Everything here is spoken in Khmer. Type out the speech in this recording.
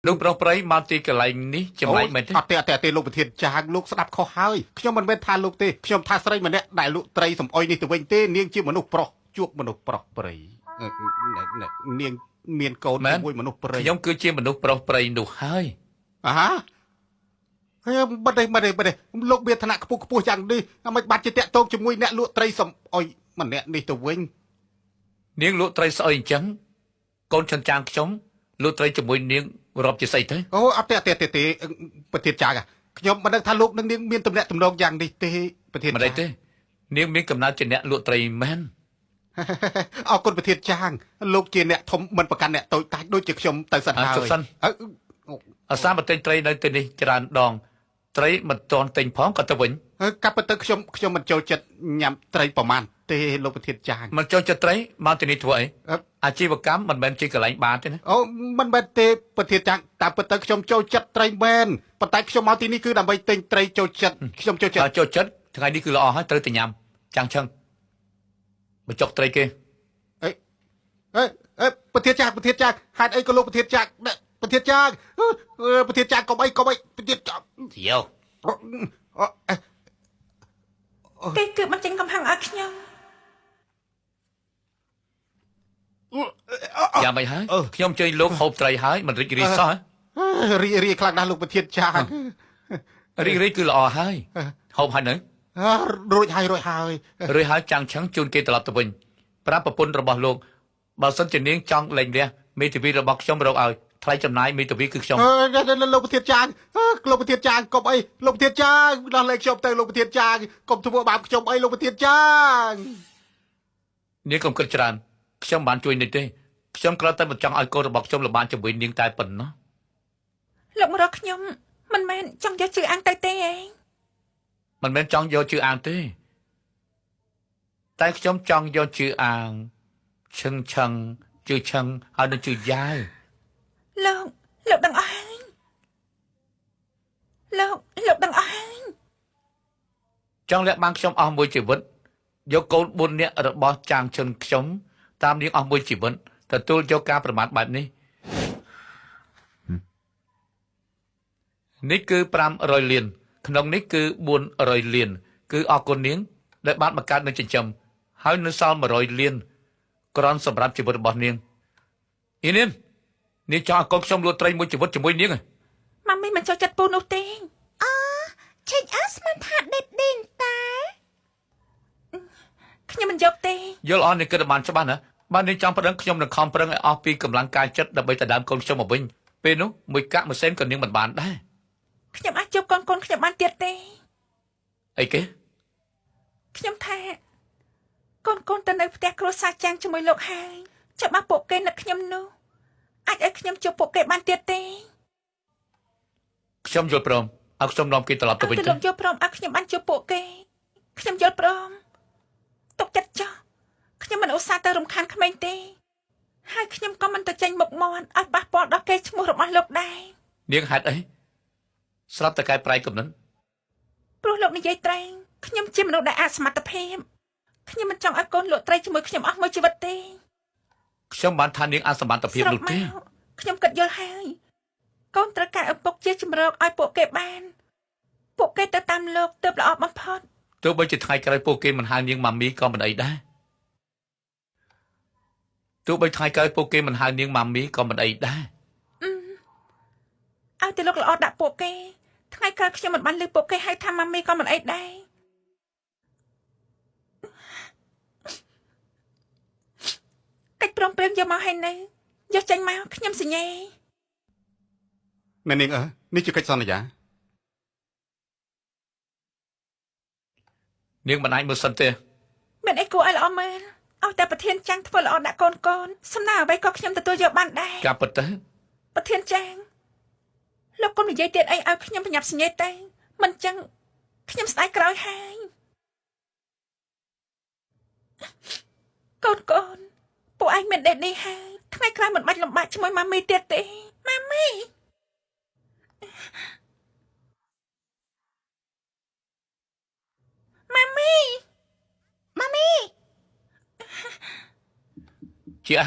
លោកប្រុសប្រីមកទីកន្លែងនេះចម្លែកមែនទេអត់ទេលោកប្រធានចាងលោកស្ដាប់ខុសហើយខ្ញុំមិនមែនថាលោកទេខ្ញុំថាស្រីម្នាក់ដែលលក់ត្រីសំអុយនេះទៅវិញទេនាងជាមនុស្សប្រុសជួបមនុស្សប្រុសប្រីនាងមានកូនជាមួយមនុស្សប្រីខ្ញុំគឺជាមនុស្សប្រុសប្រីនោះហើយហើយបាត់ទេលោកមានឋានៈខ្ពស់យ៉ាងនេះមិនបាច់ជាតាក់ទងជាមួយអ្នកលក់ត្រីសំអុយម្នាក់នេះទៅវិញនាងលក់ត្រីស្អុយអញ្ចឹងកូនចិនចាងខ្ញុំលក់ត្រីជាមួយនាងរាប់ជាស្អីទៅអូអត់ទេប្រធានចាងខ្ញុំមិនដឹងថាលោកនឹងនាងមានតំណែងតំណងយ៉ាងនេះទេប្រធានមិនទេនាងមានកំណត់ជាអ្នកលក់ត្រីមែនអរគុណប្រធានចាងលោកជាអ្នកធំមិនប្រកាន់អ្នកតូចតាចដូចជាខ្ញុំទៅសិនហើយអាសាមកទិញត្រីនៅទីនេះច្រើនដងត្រីមិនទាន់ទិញផងក៏ទៅវិញកាប់ទៅខ្ញុំមិនចូលចិត្តញ៉ាំត្រីប្រមាណទេលោកប្រធានចាងមិនចូលចិត្តត្រីមកទីនេះធ្វើអីអាជីវកម្មមិនមែនជាកន្លែងបានទេណាអូមិនមែនទេប្រធានចាងតាមពិតទៅខ្ញុំចូលចិត្តត្រីមែនប៉ុន្តែខ្ញុំមកទីនេះគឺដើម្បីទិញត្រីចូលចិត្តខ្ញុំចូលចិត្តថ្ងៃនេះគឺល្អហើយត្រូវតែញ៉ាំចាំងឆឹងបញ្ចុកត្រីគេប្រធានចាងហេតុអីក៏លោកប្រធានចាងកុំអីប្រធានចាងធាវគេគឺមិនចេញកំហឹងឲ្យខ្ញុំយ៉ាងម៉េចហើយខ្ញុំជួយលោកហូបត្រីហើយមិនរីករាយសោះរីខ្លាំងណាស់លោកប្រធានចាងរីករាយគឺល្អហើយហូបហើយនៅរួចហើយចាំងឆឹងជូនគេត្រឡប់ទៅវិញប្រាប់ប្រពន្ធរបស់លោកបើសិនជានាងចង់លែងរះមេធាវីរបស់ខ្ញុំរកឲ្យថ្លៃចំណាយមេធាវីគឺខ្ញុំលោកប្រធានចាងកុំអីលោកប្រធានចាងដោះលែងខ្ញុំទៅលោកប្រធានចាងកុំធ្វើបាបខ្ញុំអីលោកប្រធានចាងនាងកុំគិតច្រើនខ្ញុំបានជួយនេះទេខ្ញុំគ្រាន់តែមិនចង់ឲ្យកូនរបស់ខ្ញុំលំបាកជាមួយនាងតែប៉ុណ្ណោះលោកម្រកខ្ញុំមិនមែនចង់យកជឿអាងទៅទេឯងមិនមែនចង់យកជឿអាងទេតែខ្ញុំចង់យកជឿអាងឈឹងជឿឈឹងហើយនឹងជឿយ៉ាវលោកដឹងអស់ហើយលោកដឹងអស់ហើយចង់លាក់បាំងខ្ញុំអស់មួយជីវិតយកកូន4នាក់របស់ចាងឈឹងខ្ញុំតាមនាងអស់មួយជីវិតទទួលយកការប្រមាថបែបនេះនេះគឺ500លានក្នុងនេះគឺ400លានគឺអរគុណនាងដែលបានបង្កើតនៅចិញ្ចឹមហើយនៅសល់100លានគ្រាន់សម្រាប់ជីវិតរបស់នាងនាងចង់ឲ្យកូនខ្ញុំលួចត្រីមួយជីវិតជាមួយនាងម៉ាមីមិនចូលចិត្តពូនោះទេឆេញអស់មិនថាដេតឌីនតាខ្ញុំមិនយកទេយល់អស់នាងគិតបានច្បាស់ណាបាននាងចង់ប្តឹងខ្ញុំនឹងខំប្រឹងឲ្យអស់ពីកម្លាំងកាយចិត្តដើម្បីដណ្ដើមកូនខ្ញុំមកវិញពេលនោះមួយកាក់មួយសេនក៏នាងមិនបានដែរខ្ញុំអាចជួបកូនខ្ញុំបានទៀតទេអីគេខ្ញុំថាកូនទៅនៅផ្ទះគ្រួសារចាំងជាមួយលោកហើយចាំបើពួកគេនឹកខ្ញុំនោះអាចឲ្យខ្ញុំជួបពួកគេបានទៀតទេខ្ញុំយល់ព្រមឲ្យខ្ញុំនាំគេត្រឡប់ទៅវិញទេលោកយល់ព្រមឲ្យខ្ញុំបានជួបពួកគេខ្ញុំយល់ព្រមទុកចិត្តចុះខ្ញុំមិនឧស្សាហ៍ទៅរំខានក្មេងទេហើយខ្ញុំក៏មិនទៅចេញមុខមាត់ឲ្យប៉ះពាល់ដល់កេរ្តិ៍ឈ្មោះរបស់លោកដែរនាងហេតុអីស្រាប់តែកែប្រែកំណត់ព្រោះលោកនិយាយត្រែងខ្ញុំជាមនុស្សដែលអសមត្ថភាពខ្ញុំមិនចង់ឲ្យកូនលក់ត្រីជាមួយខ្ញុំអស់មួយជីវិតទេខ្ញុំបានថានាងអសមត្ថភាពនោះទេខ្ញុំគិតយល់ហើយកូនត្រូវការឪពុកជាជំរកឲ្យពួកគេបានពួកគេទៅតាមលោកទើបល្អបំផុតទោះបីជាថ្ងៃក្រោយពួកគេមិនហៅនាងម៉ាមីក៏មិនអីដែរឲ្យតែលោកល្អដាក់ពួកគេថ្ងៃក្រោយខ្ញុំមិនបានលើពួកគេហៅថាម៉ាមីក៏មិនអីដែរកិច្ចព្រមព្រៀងយកមកឲ្យនៅយកចេញមកខ្ញុំសញ្ញេមែននាងនេះជាកិច្ចសន្យានាងមិនអាចមើលសិនទេមានអីគួរឲ្យល្អមើលឲ្យតែប្រធានចាំងធ្វើល្អដាក់កូនសំណើអ្វីក៏ខ្ញុំទទួលយកបានដែរការពិតទៅប្រធានចាំងលោកកុំនិយាយទៀតអីឲ្យខ្ញុំប្រញាប់សញ្ញេទៅមិនចឹងខ្ញុំស្ដាយក្រោយហើយកូនពួកឯងមានដេតនេះហើយថ្ងៃក្រោយមិនបាច់លំបាកជាមួយម៉ាមីទៀតទេម៉ាមីជា